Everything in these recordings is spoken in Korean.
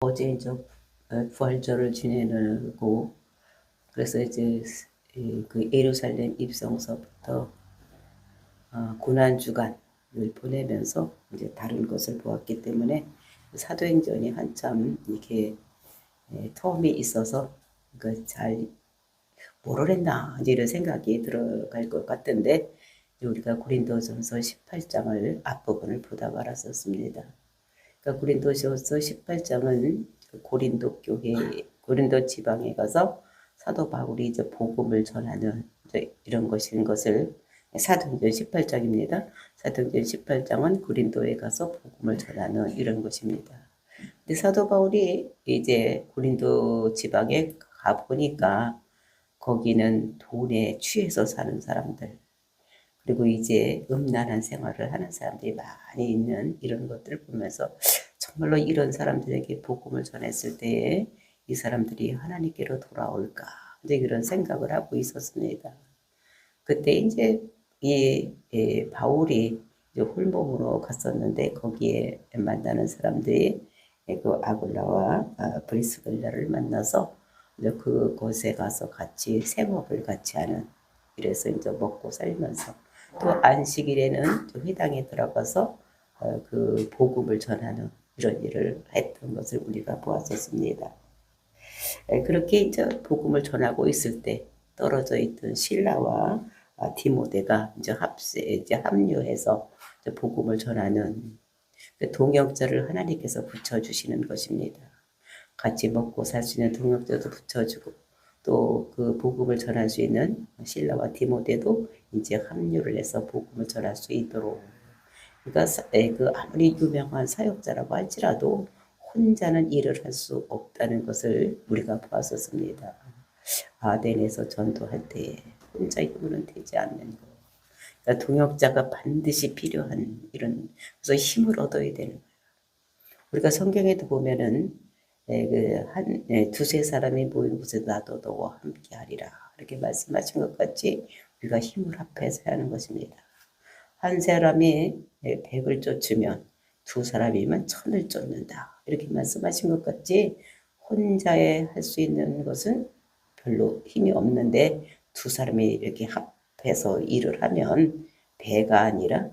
어제 이제 부활절을 지내고 그래서 이제 그 예루살렘 입성서부터 고난 주간을 보내면서 이제 다른 것을 보았기 때문에 사도행전이 한참 이렇게 텀이 있어서 잘 모르겠나 이제 이런 생각이 들어갈 것 같은데 우리가 고린도전서 18장을 앞부분을 보다 말았었습니다. 그러니까 고린도전서 18장은 고린도 교회, 고린도 지방에 가서 사도 바울이 이제 복음을 전하는 이런 것을 사도행전 18장입니다. 사도행전 18장은 고린도에 가서 복음을 전하는 이런 것입니다. 근데 사도 바울이 이제 고린도 지방에 가 보니까 거기는 돈에 취해서 사는 사람들, 그리고 이제 음란한 생활을 하는 사람들이 많이 있는 이런 것들을 보면서 정말로 이런 사람들에게 복음을 전했을 때에 이 사람들이 하나님께로 돌아올까 이제 이런 생각을 하고 있었습니다. 그때 이제 바울이 이제 홀몸으로 갔었는데 거기에 만나는 사람들이 그 아굴라와 브리스길라를 만나서 이제 그곳에 가서 같이 생업을 같이 하는, 이래서 이제 먹고 살면서 또 안식일에는 회당에 들어가서 그 복음을 전하는 이런 일을 했던 것을 우리가 보았었습니다. 그렇게 이제 복음을 전하고 있을 때 떨어져 있던 실라와 디모데가 이제 합류해서 이제 복음을 전하는 그 동역자를 하나님께서 붙여주시는 것입니다. 같이 먹고 살 수 있는 동역자도 붙여주고 또 그 복음을 전할 수 있는 실라와 디모데도 이제 합류를 해서 복음을 전할 수 있도록, 그러니까 그 아무리 유명한 사역자라고 할지라도 혼자는 일을 할 수 없다는 것을 우리가 보았었습니다. 아덴에서 전도할 때 혼자 힘으로는 되지 않는 것. 그러니까 동역자가 반드시 필요한 이런, 그래서 힘을 얻어야 되는 거예요. 우리가 성경에도 보면은 두세 사람이 모인 곳에 나도 너와 함께 하리라 이렇게 말씀하신 것 같이 우리가 힘을 합해서 하는 것입니다. 한 사람이 100을 쫓으면 두 사람이면 1000을 쫓는다 이렇게 말씀하신 것 같이 혼자에 할 수 있는 것은 별로 힘이 없는데 두 사람이 이렇게 합해서 일을 하면 배가 아니라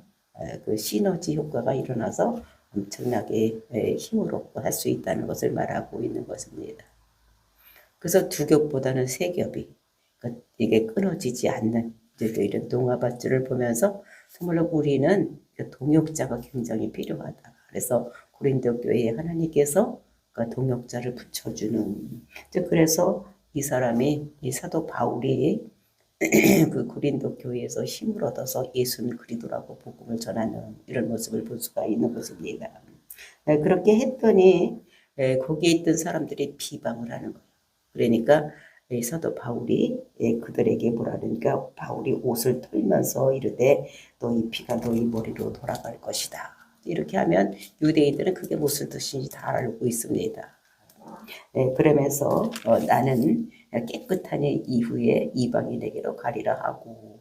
그 시너지 효과가 일어나서 엄청나게 힘을 얻고 할 수 있다는 것을 말하고 있는 것입니다. 그래서 두 겹보다는 세 겹이, 이게 끊어지지 않는 이런 동화밭줄을 보면서 정말로 우리는 동역자가 굉장히 필요하다. 그래서 고린도 교회에 하나님께서 동역자를 붙여주는, 그래서 이 사람이, 이 사도 바울이 그 고린도 교회에서 힘을 얻어서 예수는 그리스도라고 복음을 전하는 이런 모습을 볼 수가 있는 것입니다. 그렇게 했더니 거기에 있던 사람들이 비방을 하는 거예요. 그러니까 사도 바울이 그들에게 뭐라 그러니까 바울이 옷을 털면서 이르되 너희 피가 너희 머리로 돌아갈 것이다. 이렇게 하면 유대인들은 그게 무슨 뜻인지 다 알고 있습니다. 그러면서 나는 깨끗한 이후에 이방인에게로 가리라 하고,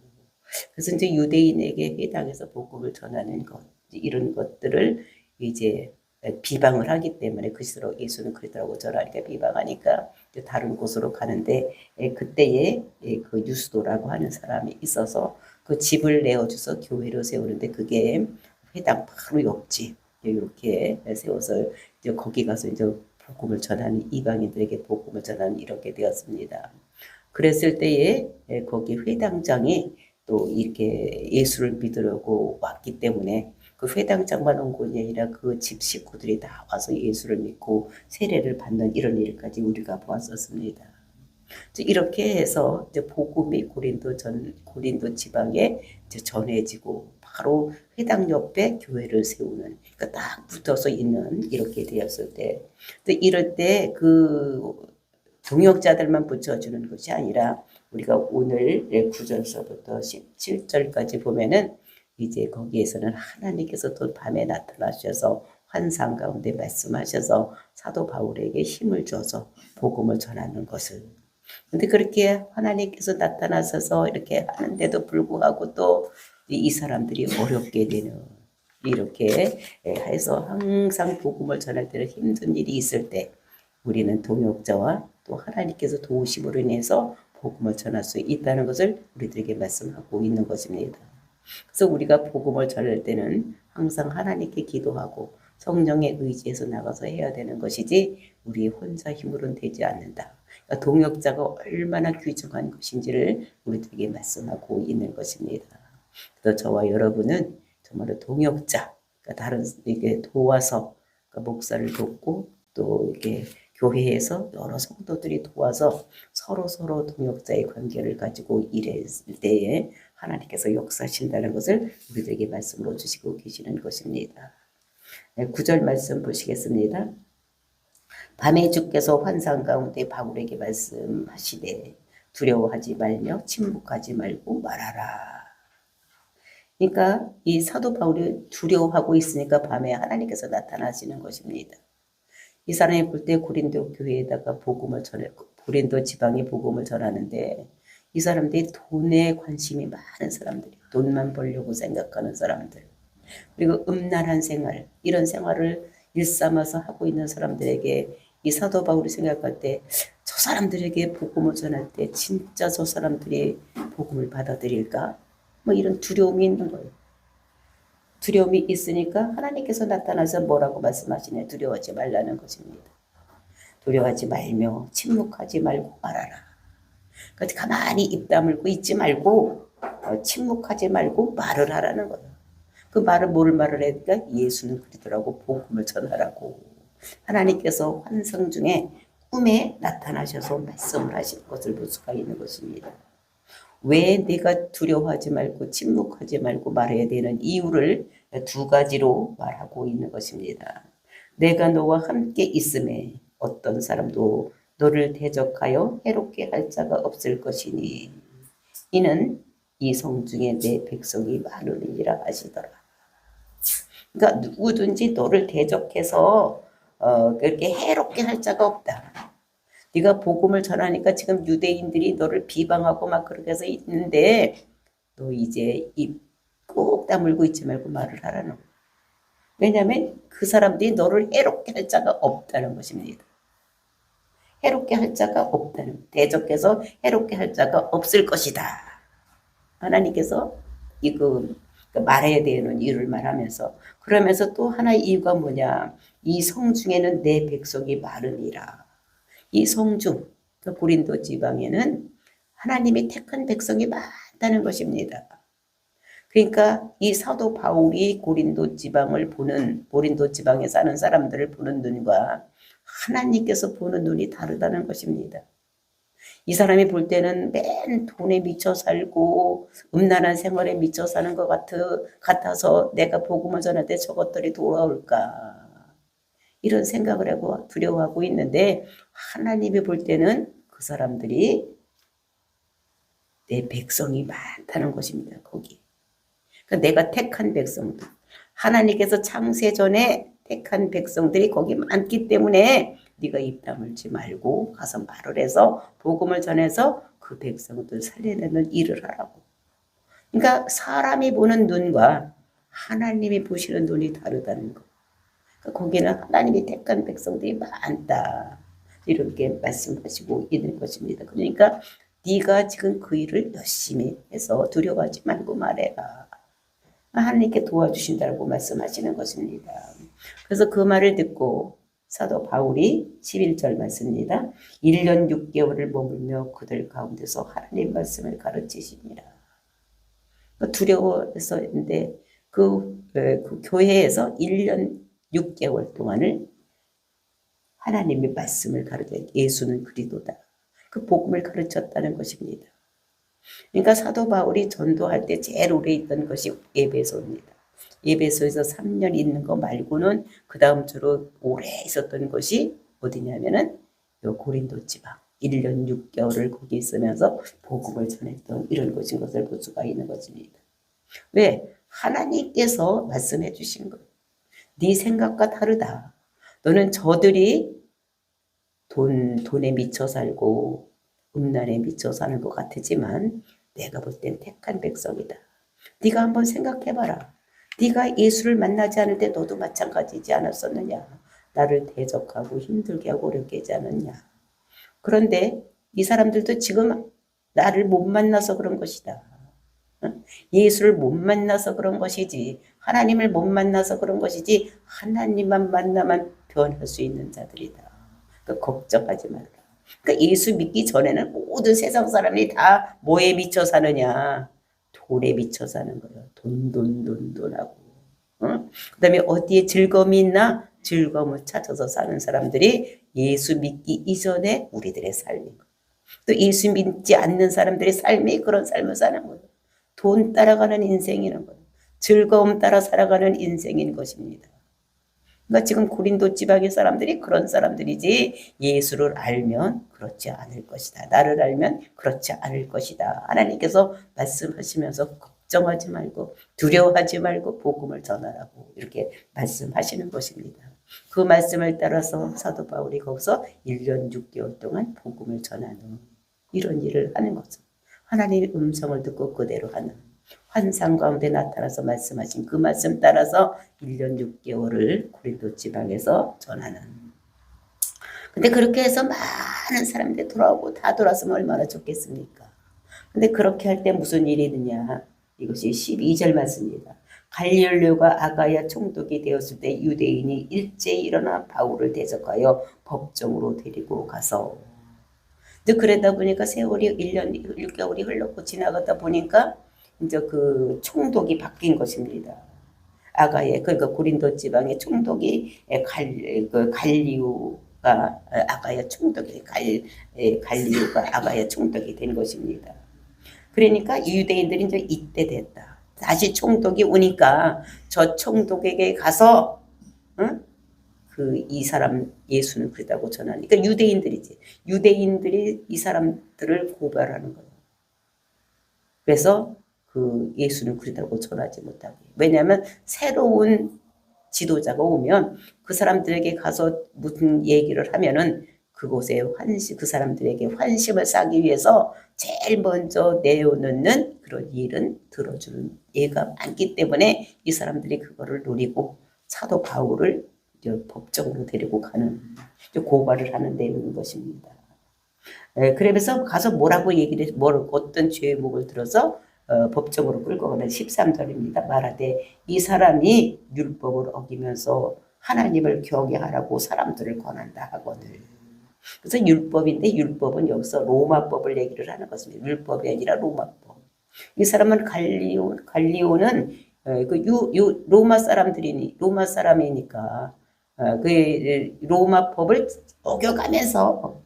그래서 이제 유대인에게 해당해서 복음을 전하는 것, 이런 것들을 이제 비방을 하기 때문에 그리스도 예수는 그리스도라고 전하니까 비방하니까 다른 곳으로 가는데 그때에 그 유스도라고 하는 사람이 있어서 그 집을 내어줘서 교회를 세우는데 그게 회당 바로 옆집 이렇게 세워서 이제 거기 가서 이제 복음을 전하는, 이방인들에게 복음을 전하는 이렇게 되었습니다. 그랬을 때에 거기 회당장이 또 이렇게 예수를 믿으려고 왔기 때문에 그 회당장만 온 것이 아니라 그 집 식구들이 다 와서 예수를 믿고 세례를 받는 이런 일까지 우리가 보았었습니다. 이렇게 해서 이제 복음이 고린도 지방에 이제 전해지고 바로 회당 옆에 교회를 세우는, 그러니까 딱 붙어서 있는 이렇게 되었을 때, 이럴 때 그 동역자들만 붙여주는 것이 아니라 우리가 오늘 9절서부터 17절까지 보면은 이제 거기에서는 하나님께서 또 밤에 나타나셔서 환상 가운데 말씀하셔서 사도 바울에게 힘을 줘서 복음을 전하는 것을, 근데 그렇게 하나님께서 나타나셔서 이렇게 하는데도 불구하고 또 이 사람들이 어렵게 되는, 이렇게 해서 항상 복음을 전할 때는 힘든 일이 있을 때 우리는 동역자와 또 하나님께서 도우심으로 인해서 복음을 전할 수 있다는 것을 우리들에게 말씀하고 있는 것입니다. 그래서 우리가 복음을 전할 때는 항상 하나님께 기도하고 성령의 의지에서 나가서 해야 되는 것이지 우리 혼자 힘으로는 되지 않는다. 그러니까 동역자가 얼마나 귀중한 것인지를 우리들에게 말씀하고 있는 것입니다. 그래서 저와 여러분은 정말로 동역자, 그러니까 다른 이게 도와서 그러니까 목사를 돕고 또 이렇게 교회에서 여러 성도들이 도와서 서로 동역자의 관계를 가지고 일했을 때에 하나님께서 역사하신다는 것을 우리들에게 말씀으로 주시고 계시는 것입니다. 9절 말씀 보시겠습니다. 밤에 주께서 환상 가운데 바울에게 말씀하시되 두려워하지 말며 침묵하지 말고 말하라. 그러니까 이 사도 바울이 두려워하고 있으니까 밤에 하나님께서 나타나시는 것입니다. 이 사람이 볼 때 고린도 교회에다가 복음을 고린도 지방에 복음을 전하는데 이 사람들이 돈에 관심이 많은 사람들이 돈만 벌려고 생각하는 사람들 그리고 음란한 생활 이런 생활을 일삼아서 하고 있는 사람들에게 이 사도 바울이 생각할 때 저 사람들에게 복음을 전할 때 진짜 저 사람들이 복음을 받아들일까? 뭐 이런 두려움이 있는 거예요. 두려움이 있으니까 하나님께서 나타나서 뭐라고 말씀하시냐 두려워하지 말라는 것입니다. 두려워하지 말며 침묵하지 말고 말하라. 그러니까 가만히 입 다물고 있지 말고 침묵하지 말고 말을 하라는 거예요. 그 말은 뭘 말을 해야 예수는 그리스도라고 복음을 전하라고. 하나님께서 환상 중에 꿈에 나타나셔서 말씀을 하실 것을 볼 수가 있는 것입니다. 왜 내가 두려워하지 말고 침묵하지 말고 말해야 되는 이유를 두 가지로 말하고 있는 것입니다. 내가 너와 함께 있음에 어떤 사람도 너를 대적하여 해롭게 할 자가 없을 것이니 이는 이 성중에 내 백성이 많으리라 하시더라. 그러니까 누구든지 너를 대적해서 그렇게 해롭게 할 자가 없다. 네가 복음을 전하니까 지금 유대인들이 너를 비방하고 막 그렇게 해서 있는데 너 이제 입 꼭 다물고 있지 말고 말을 하라는 거예요. 왜냐하면 그 사람들이 너를 해롭게 할 자가 없다는 것입니다. 해롭게 할 자가 없다는 대적해서 해롭게 할 자가 없을 것이다. 하나님께서 이거 말해야 되는 이유를 말하면서 그러면서 또 하나의 이유가 뭐냐 이 성중에는 내 백성이 많으니라. 이 성중 고린도 지방에는 하나님이 택한 백성이 많다는 것입니다. 그러니까 이 사도 바울이 고린도 지방을 보는 고린도 지방에 사는 사람들을 보는 눈과 하나님께서 보는 눈이 다르다는 것입니다. 이 사람이 볼 때는 맨 돈에 미쳐 살고 음란한 생활에 미쳐 사는 것 같아서 내가 복음을 전할 때 저것들이 돌아올까 이런 생각을 하고 두려워하고 있는데 하나님이 볼 때는 그 사람들이 내 백성이 많다는 것입니다. 거기. 그러니까 내가 택한 백성들 하나님께서 창세전에 택한 백성들이 거기 많기 때문에 네가 입 다물지 말고 가서 말을 해서 복음을 전해서 그 백성들 살려내는 일을 하라고. 그러니까 사람이 보는 눈과 하나님이 보시는 눈이 다르다는 거. 그러니까 거기는 하나님이 택한 백성들이 많다. 이렇게 말씀하시고 있는 것입니다. 그러니까 네가 지금 그 일을 열심히 해서 두려워하지 말고 말해라. 하나님께 도와주신다고 말씀하시는 것입니다. 그래서 그 말을 듣고 사도 바울이 11절 말씀입니다. 1년 6개월을 머물며 그들 가운데서 하나님 말씀을 가르치시니라. 두려워해서 했는데 그 교회에서 1년 6개월 동안을 하나님의 말씀을 가르쳐 예수는 그리스도다. 그 복음을 가르쳤다는 것입니다. 그러니까 사도 바울이 전도할 때 제일 오래 있던 것이 에베소입니다. 에베소에서 3년 있는 거 말고는 그 다음 주로 오래 있었던 것이 어디냐면은 요 고린도 지방 1년 6개월을 거기 있으면서 복음을 전했던 이런 것인 것을 볼 수가 있는 것입니다. 왜? 하나님께서 말씀해 주신 것. 네 생각과 다르다. 너는 저들이 돈에 미쳐 살고 음란에 미쳐 사는 것 같지만 내가 볼 땐 택한 백성이다. 네가 한번 생각해봐라. 네가 예수를 만나지 않을 때 너도 마찬가지지 않았었느냐. 나를 대적하고 힘들게 하고 어렵게 하지 않았냐. 그런데 이 사람들도 지금 나를 못 만나서 그런 것이다. 예수를 못 만나서 그런 것이지, 하나님을 못 만나서 그런 것이지, 하나님만 만나면 변할 수 있는 자들이다. 그러니까 걱정하지 말라. 그러니까 예수 믿기 전에는 모든 세상 사람이 다 뭐에 미쳐 사느냐? 돈에 미쳐 사는 거예요. 돈 하고. 그 다음에 어디에 즐거움이 있나? 즐거움을 찾아서 사는 사람들이 예수 믿기 이전에 우리들의 삶인 거예요. 또 예수 믿지 않는 사람들의 삶이 그런 삶을 사는 거예요. 돈 따라가는 인생이라는 거예요. 즐거움 따라 살아가는 인생인 것입니다. 그러니까 지금 고린도 지방의 사람들이 그런 사람들이지 예수를 알면 그렇지 않을 것이다. 나를 알면 그렇지 않을 것이다. 하나님께서 말씀하시면서 걱정하지 말고 두려워하지 말고 복음을 전하라고 이렇게 말씀하시는 것입니다. 그 말씀을 따라서 사도 바울이 거기서 1년 6개월 동안 복음을 전하는 이런 일을 하는 거죠. 하나님의 음성을 듣고 그대로 하는 환상 가운데 나타나서 말씀하신 그 말씀 따라서 1년 6개월을 고린도 지방에서 전하는. 근데 그렇게 해서 많은 사람들이 돌아오고 다 돌아서면 얼마나 좋겠습니까? 근데 그렇게 할 때 무슨 일이 있느냐? 이것이 12절 말씀입니다. 갈리올료가 아가야 총독이 되었을 때 유대인이 일제히 일어나 바울을 대적하여 법정으로 데리고 가서. 근데 그러다 보니까 세월이 1년 6개월이 흘렀고 지나가다 보니까 이제 그 총독이 바뀐 것입니다. 아가의 그러니까 고린도 지방의 총독이 갈리오가 아가의 총독이 갈리오가 아가의 총독이 된 것입니다. 그러니까 유대인들이 이제 이때 됐다. 다시 총독이 오니까 저 총독에게 가서 응? 이 사람 예수는 그다고 전하니까 그러니까 유대인들이 이 사람들을 고발하는 거예요. 그래서 예수는 그러다고 전하지 못하게. 왜냐하면 새로운 지도자가 오면 그 사람들에게 가서 무슨 얘기를 하면은 그곳에 그 사람들에게 환심을 사기 위해서 제일 먼저 내어놓는 그런 일은 들어주는 예가 많기 때문에 이 사람들이 그거를 노리고 사도 바울을 법정으로 데리고 가는 고발을 하는 내용인 것입니다. 그러면서 가서 뭐라고 얘기를 어떤 죄목을 들어서 법정으로 끌고 가는 13절입니다. 말하되 이 사람이 율법을 어기면서 하나님을 경외하라고 사람들을 권한다 하거늘. 그래서 율법인데 율법은 여기서 로마법을 얘기를 하는 것입니다. 율법이 아니라 로마법. 이 사람은 갈리오는 로마 사람이니까 그 로마법을 어겨가면서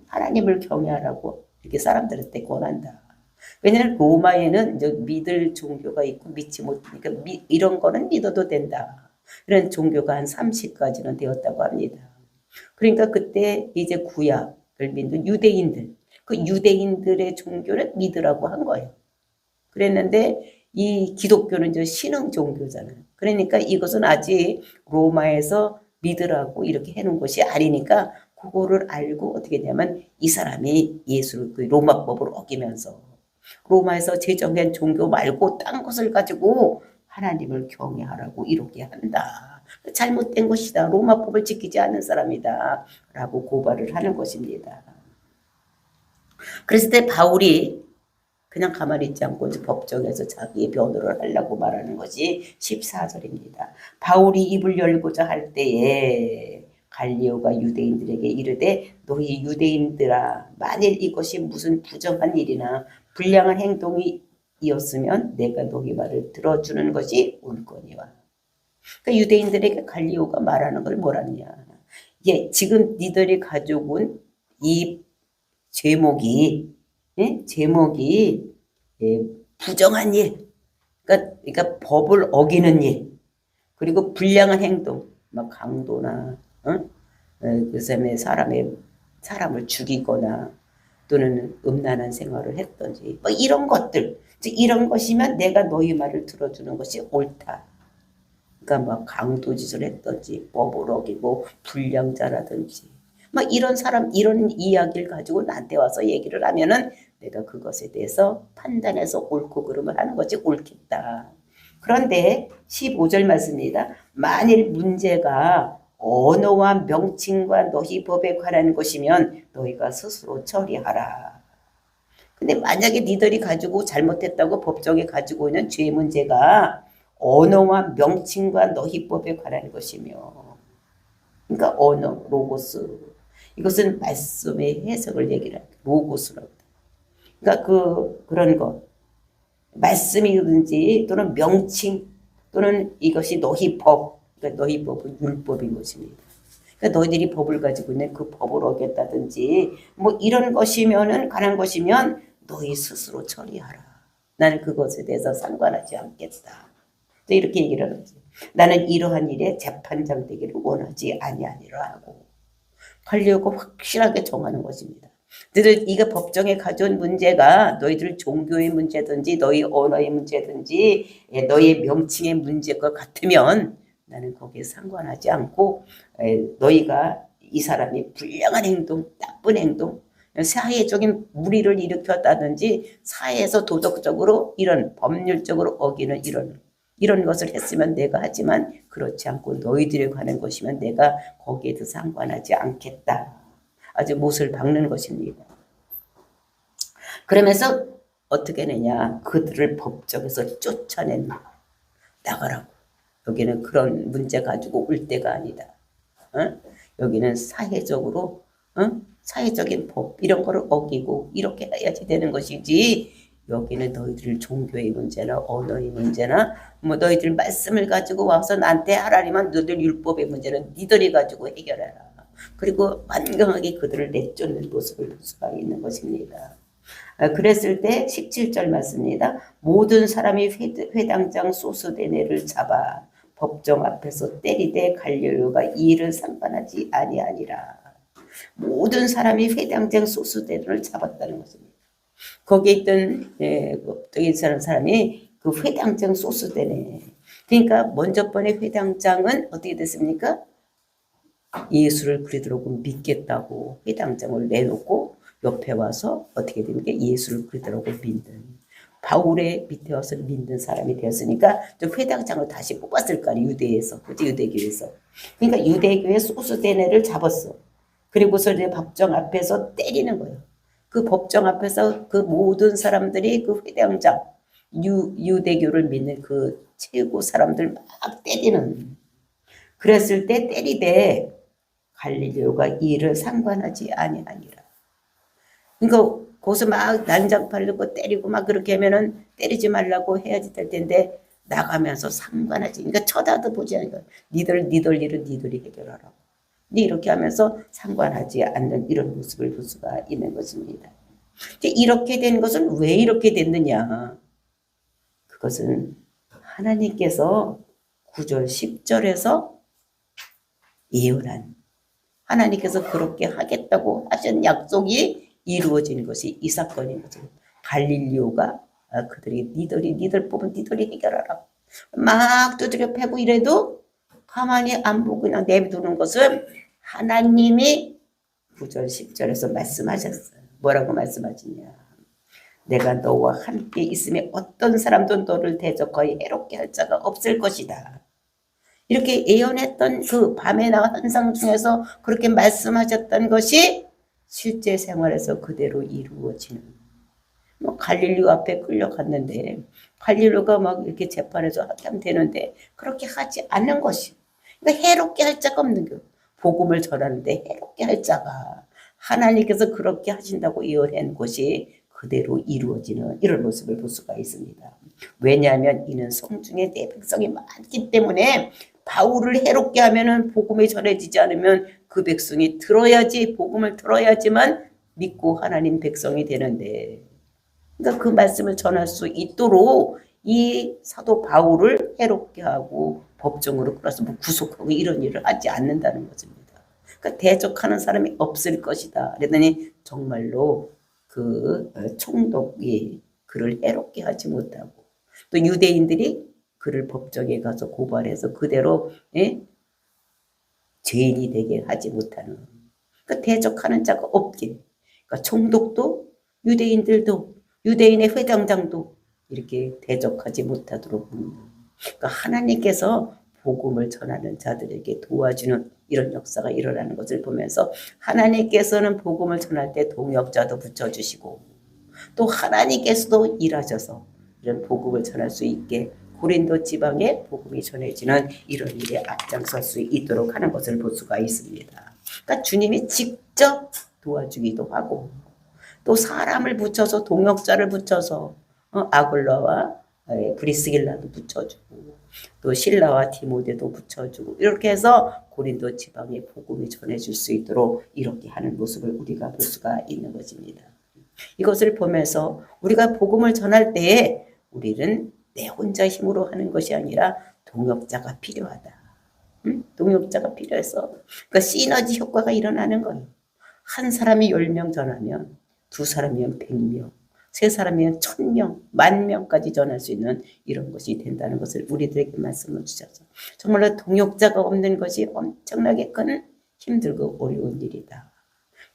하나님을 경외하라고 이렇게 사람들한테 권한다. 왜냐하면 로마에는 이제 믿을 종교가 있고 믿지 못하니까 이런 거는 믿어도 된다. 이런 종교가 한 30가지는 되었다고 합니다. 그러니까 그때 이제 구약을 믿는 유대인들, 그 유대인들의 종교는 믿으라고 한 거예요. 그랬는데 이 기독교는 이제 신흥 종교잖아요. 그러니까 이것은 아직 로마에서 믿으라고 이렇게 해놓은 것이 아니니까 그거를 알고 어떻게 되냐면 이 사람이 예수를 그 로마법을 어기면서 로마에서 제정한 종교 말고 딴 것을 가지고 하나님을 경외하라고 이렇게 한다. 잘못된 것이다. 로마법을 지키지 않는 사람이다. 라고 고발을 하는 것입니다. 그랬을 때 바울이 그냥 가만히 있지 않고 이제 법정에서 자기의 변호를 하려고 말하는 것이 14절입니다. 바울이 입을 열고자 할 때에 갈리오가 유대인들에게 이르되 너희 유대인들아 만일 이것이 무슨 부정한 일이나 불량한 행동이었으면 내가 너희 말을 들어주는 것이 옳거니와. 그러니까 유대인들에게 갈리오가 말하는 걸 뭐라냐. 예, 지금 니들이 가져온 이 제목이 부정한 일, 그러니까 법을 어기는 일, 그리고 불량한 행동, 막 강도나, 그 다음에 사람을 죽이거나 또는 음란한 생활을 했던지, 뭐 이런 것들, 이런 것이면 내가 너희 말을 들어주는 것이 옳다. 그러니까 막 강도짓을 했던지, 법을 어기고 불량자라든지, 막 이런 이야기를 가지고 나한테 와서 얘기를 하면은 내가 그것에 대해서 판단해서 옳고 그름을 하는 것이 옳겠다. 그런데 15절 말씀입니다. 만일 문제가 언어와 명칭과 너희 법에 관한 것이면 너희가 스스로 처리하라. 근데 만약에 니들이 가지고 잘못했다고 법정에 가지고 있는 죄 문제가 언어와 명칭과 너희 법에 관한 것이며, 그러니까 언어, 로고스, 이것은 말씀의 해석을 얘기를 합니다. 로고스라고. 그러니까 그런 것, 말씀이든지 또는 명칭 또는 이것이 너희 법, 그러니까 너희 법은 율법인 것입니다. 그러니까 너희들이 법을 가지고 있는 그 법을 어겼다든지 뭐 이런 것이면은 관한 것이면 너희 스스로 처리하라. 나는 그것에 대해서 상관하지 않겠다. 또 이렇게 얘기를 하지. 나는 이러한 일에 재판장 되기를 원하지 아니하니라 하고 관리하고 확실하게 정하는 것입니다. 너희들 이거 법정에 가져온 문제가 너희들 종교의 문제든지 너희 언어의 문제든지 너희의 명칭의 문제가 같으면 나는 거기에 상관하지 않고 너희가 이 사람이 불량한 행동, 나쁜 행동, 사회적인 무리를 일으켰다든지 사회에서 도덕적으로 이런 법률적으로 어기는 이런 것을 했으면 내가 하지만 그렇지 않고 너희들에 관한 것이면 내가 거기에도 상관하지 않겠다. 아주 못을 박는 것입니다. 그러면서 어떻게 하느냐. 그들을 법정에서 쫓아낸 나가라고. 여기는 그런 문제 가지고 올 때가 아니다. 여기는 사회적으로 사회적인 법 이런 거를 어기고 이렇게 해야지 되는 것이지 여기는 너희들 종교의 문제나 언어의 문제나 뭐 너희들 말씀을 가지고 와서 나한테 하라니만 너희들 율법의 문제는 니들이 가지고 해결해라. 그리고 완강하게 그들을 내쫓는 모습을 볼 수가 있는 것입니다. 그랬을 때 17절 맞습니다. 모든 사람이 회당장 소스데네를 잡아 법정 앞에서 때리되 갈릴료가 이 일을 상관하지 아니하니라. 모든 사람이 회당장 소스데네를 잡았다는 것입니다. 거기에 있던 거기 있는 사람이 그 회당장 소스데네. 그러니까 먼저 번에 회당장은 어떻게 됐습니까? 예수를 그리스도로 믿겠다고 회당장을 내놓고 옆에 와서 어떻게 됩니까? 예수를 그리스도로 믿는 바울의 밑에 와서 믿는 사람이 되었으니까 좀 회당장을 다시 뽑았을 거 아니에요. 유대에서, 그치? 유대교에서. 그러니까 유대교의 소스데네를 잡았어. 그리고서 이제 법정 앞에서 때리는 거예요. 그 법정 앞에서 그 모든 사람들이 그 회당장, 유대교를 믿는 그 최고 사람들 막 때리는. 그랬을 때 때리되 갈릴료가 이를 상관하지 아니하니라. 그러니까 거기서 막 난장판을 넣고 때리고 막 그렇게 하면은 때리지 말라고 해야지 될 텐데 나가면서 상관하지. 그러니까 쳐다도 보지 않으니까 니들 일은 니들이 해결하라고. 이렇게 하면서 상관하지 않는 이런 모습을 볼 수가 있는 것입니다. 이렇게 된 것은 왜 이렇게 됐느냐. 그것은 하나님께서 9절 10절에서 예언한 하나님께서 그렇게 하겠다고 하신 약속이 이루어진 것이 이 사건인 거죠. 갈릴리오가 그들이 니들 뽑은 니들이 해결하라. 막 두드려 패고 이래도 가만히 안 보고 그냥 내두는 것은 하나님이 9절 10절에서 말씀하셨어요. 뭐라고 말씀하시냐. 내가 너와 함께 있으면 어떤 사람도 너를 대적하여 해롭게 할 자가 없을 것이다. 이렇게 예언했던 그 밤에 나온 환상 중에서 그렇게 말씀하셨던 것이 실제 생활에서 그대로 이루어지는. 뭐 갈릴리 앞에 끌려갔는데 갈릴리가 막 이렇게 재판에서 하면 되는데 그렇게 하지 않는 것이. 그러니까 해롭게 할 자가 없는 거. 복음을 전하는데 해롭게 할 자가 하나님께서 그렇게 하신다고 예언한 것이 그대로 이루어지는 이런 모습을 볼 수가 있습니다. 왜냐하면 이는 성중에 내 백성이 많기 때문에 바울을 해롭게 하면은 복음이 전해지지 않으면 그 백성이 들어야지 복음을 들어야지만 믿고 하나님 백성이 되는데 그러니까 그 말씀을 전할 수 있도록 이 사도 바울을 해롭게 하고 법정으로 끌어서 뭐 구속하고 이런 일을 하지 않는다는 것입니다. 그러니까 대적하는 사람이 없을 것이다. 그랬더니 정말로 그 총독이 그를 해롭게 하지 못하고 또 유대인들이 그를 법정에 가서 고발해서 그대로 죄인이 되게 하지 못하는 그러니까 대적하는 자가 없게 그러니까 총독도 유대인들도 유대인의 회당장도 이렇게 대적하지 못하도록 그러니까 하나님께서 복음을 전하는 자들에게 도와주는 이런 역사가 일어나는 것을 보면서 하나님께서는 복음을 전할 때 동역자도 붙여주시고 또 하나님께서도 일하셔서 이런 복음을 전할 수 있게 고린도 지방에 복음이 전해지는 이런 일에 앞장설 수 있도록 하는 것을 볼 수가 있습니다. 그러니까 주님이 직접 도와주기도 하고 또 사람을 붙여서 동역자를 붙여서 아굴라와 브리스길라도 붙여주고 또 실라와 디모데도 붙여주고 이렇게 해서 고린도 지방에 복음이 전해질 수 있도록 이렇게 하는 모습을 우리가 볼 수가 있는 것입니다. 이것을 보면서 우리가 복음을 전할 때에 우리는 내 혼자 힘으로 하는 것이 아니라 동역자가 필요하다. 동역자가 필요해서 그러니까 시너지 효과가 일어나는 거예요. 한 사람이 10명 전하면 두 사람이면 100명, 세 사람이면 1000명, 10,000명까지 전할 수 있는 이런 것이 된다는 것을 우리들에게 말씀을 주셔서 정말로 동역자가 없는 것이 엄청나게 큰 힘들고 어려운 일이다.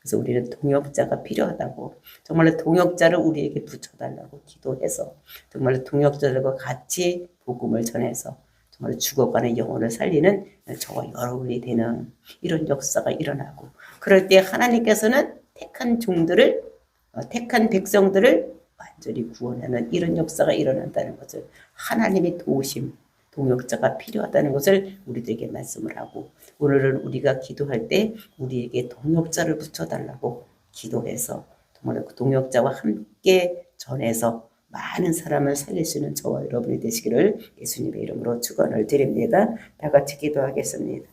그래서 우리는 동역자가 필요하다고 정말로 동역자를 우리에게 붙여달라고 기도해서 정말로 동역자들과 같이 복음을 전해서 정말 죽어가는 영혼을 살리는 저와 여러분이 되는 이런 역사가 일어나고 그럴 때 하나님께서는 택한 종들을 택한 백성들을 완전히 구원하는 이런 역사가 일어난다는 것을 하나님의 도우심 동역자가 필요하다는 것을 우리들에게 말씀을 하고 오늘은 우리가 기도할 때 우리에게 동역자를 붙여달라고 기도해서 정말 그 동역자와 함께 전해서 많은 사람을 살릴 수 있는 저와 여러분이 되시기를 예수님의 이름으로 축원을 드립니다. 다 같이 기도하겠습니다.